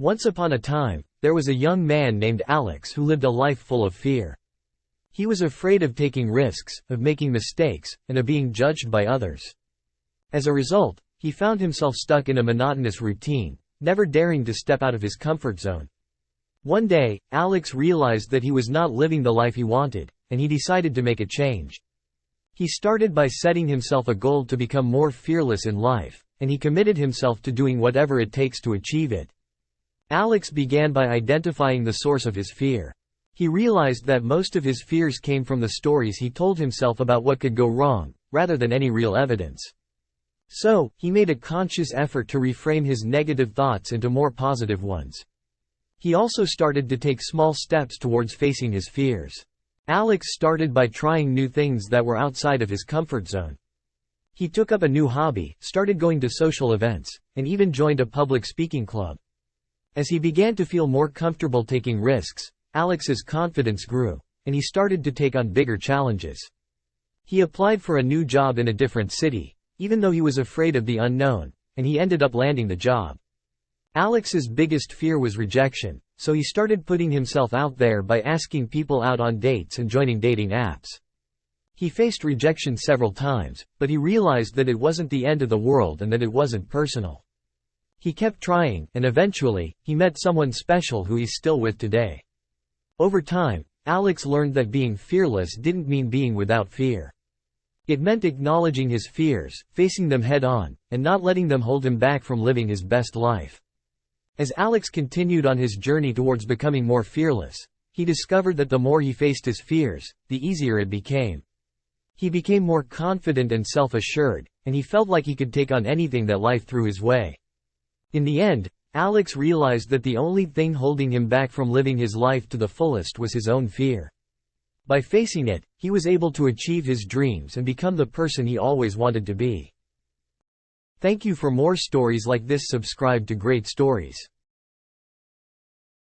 Once upon a time, there was a young man named Alex who lived a life full of fear. He was afraid of taking risks, of making mistakes, and of being judged by others. As a result, he found himself stuck in a monotonous routine, never daring to step out of his comfort zone. One day, Alex realized that he was not living the life he wanted, and he decided to make a change. He started by setting himself a goal to become more fearless in life, and he committed himself to doing whatever it takes to achieve it. Alex began by identifying the source of his fear. He realized that most of his fears came from the stories he told himself about what could go wrong, rather than any real evidence. So, he made a conscious effort to reframe his negative thoughts into more positive ones. He also started to take small steps towards facing his fears. Alex started by trying new things that were outside of his comfort zone. He took up a new hobby, started going to social events, and even joined a public speaking club. As he began to feel more comfortable taking risks, Alex's confidence grew, and he started to take on bigger challenges. He applied for a new job in a different city, even though he was afraid of the unknown, and he ended up landing the job. Alex's biggest fear was rejection, so he started putting himself out there by asking people out on dates and joining dating apps. He faced rejection several times, but he realized that it wasn't the end of the world and that it wasn't personal. He kept trying, and eventually, he met someone special who he's still with today. Over time, Alex learned that being fearless didn't mean being without fear. It meant acknowledging his fears, facing them head-on, and not letting them hold him back from living his best life. As Alex continued on his journey towards becoming more fearless, he discovered that the more he faced his fears, the easier it became. He became more confident and self-assured, and he felt like he could take on anything that life threw his way. In the end, Alex realized that the only thing holding him back from living his life to the fullest was his own fear. By facing it, he was able to achieve his dreams and become the person he always wanted to be. Thank you. For more stories like this, subscribe to Great Stories.